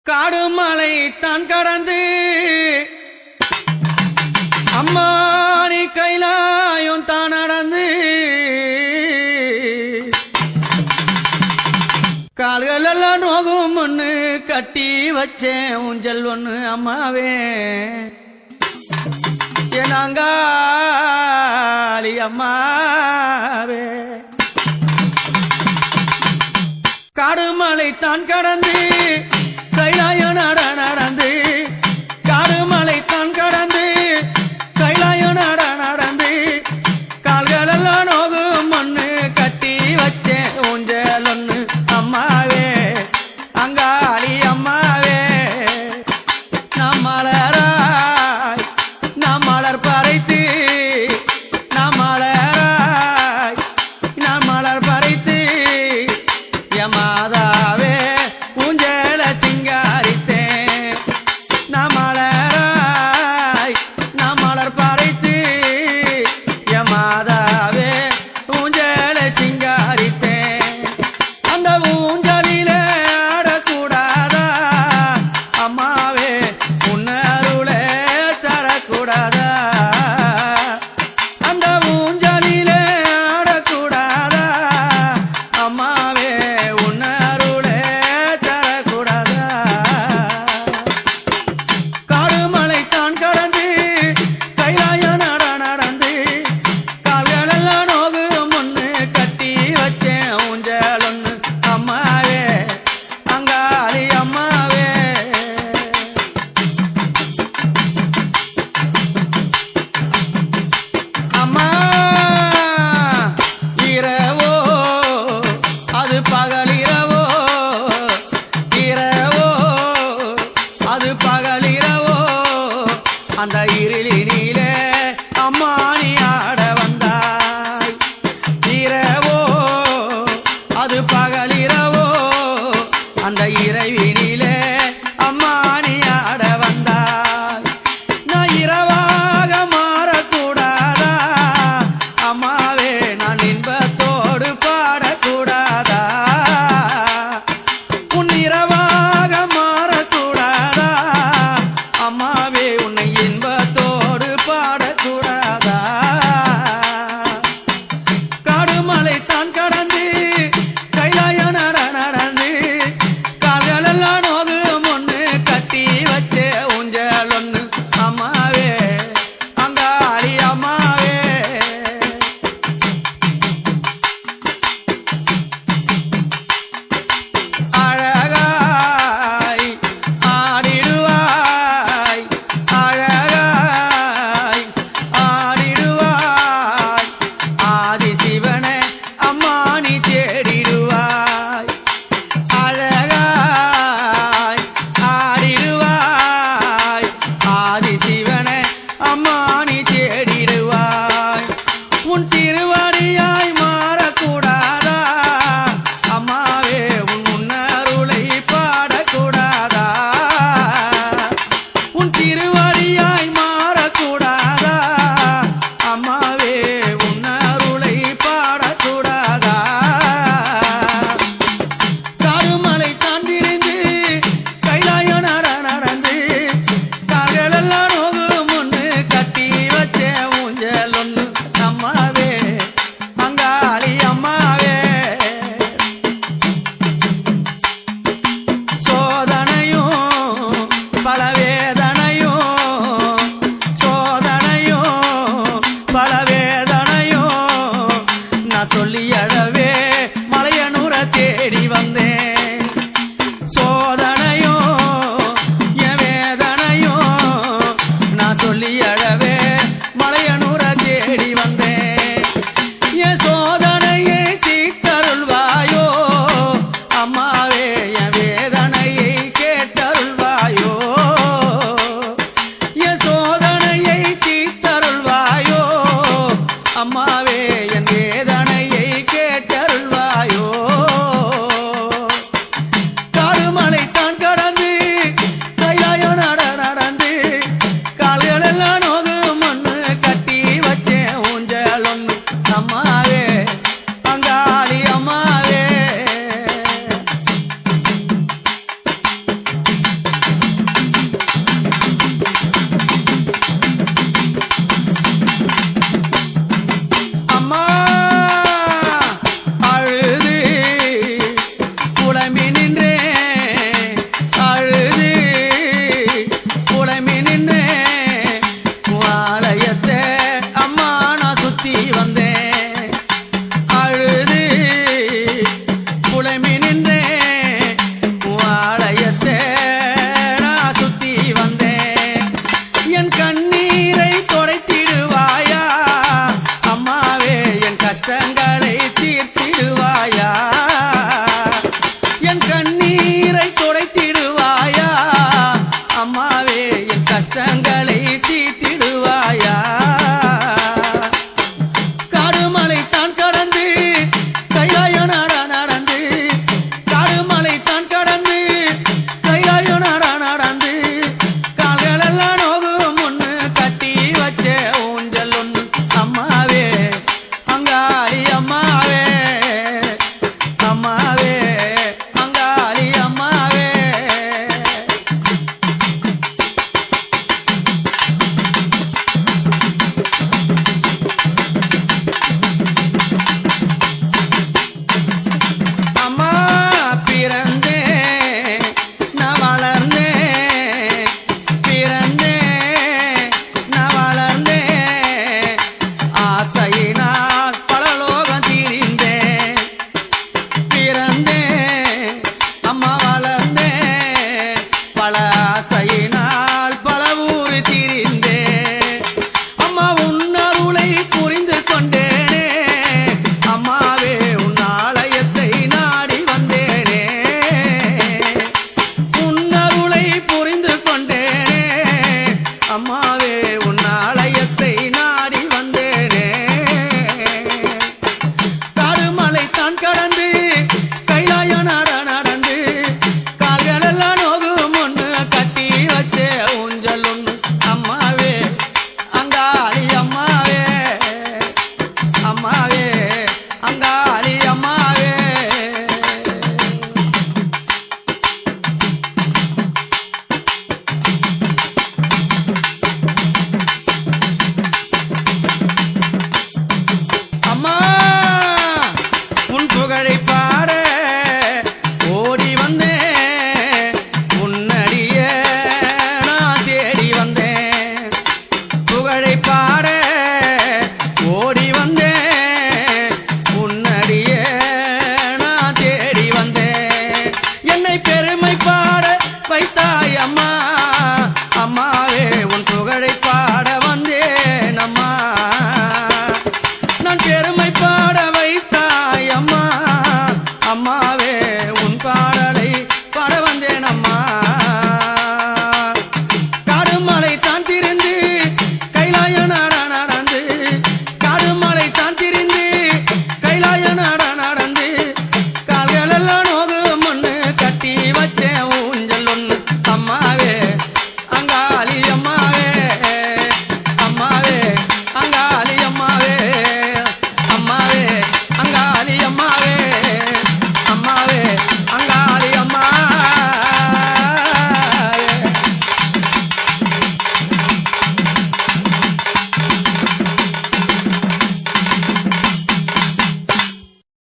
காடு மலை தான் கடந்து அம்மா நீ கைலாயம் தான் நடந்து கால்கள் எல்லாம் நோகும் ஒண்ணு கட்டி வச்சேன் ஊஞ்சல் ஒண்ணு அம்மாவே ஏனாங்காளி அம்மாவே காடு மலை தான் கடந்து கைலாயம் நடந்து காடு மலை தான் கடந்து கைலாயம் நடந்து கால்கள் எல்லாம் நோகும் ஒண்ணு கட்டி வச்சேன் ஊஞ்சல் ஒண்ணு அம்மாவே அங்காளி அம்மாவே நாம் மலர் பறைத்து நாம் மலர் பறைத்து யமாதாவே ஊஞ்சல சிங்காரித்தேன் நாம் மலர் பறைத்து யமாதாவே ஊஞ்சல சிங்காரித்தேன் அந்த ஊஞ்சலில ஆடக்கூடாதா அம்மாவே உன்னருளே தரக்கூடாதா அந்த ஊஞ்சலில ஆடக்கூடாதா அம்மாவே உன்னருளே தரக்கூடாதா காடுமலை தான் கடந்து கைலாயம் நடந்து கால்களெல்லாம் நோகும் ஒண்ணு கட்டி வச்சேன் ஊஞ்சல் ஒண்ணு அம்மாவே அங்காளி அம்மாவே அம்மா இரவோ அது பகலிரவோ இரவோ அது பகலிரவோ அந்த இருளினிலே அம்மா நீ ஆட வந்தாய் இரவோ அது பகலிரவோ அந்த இரவினிலே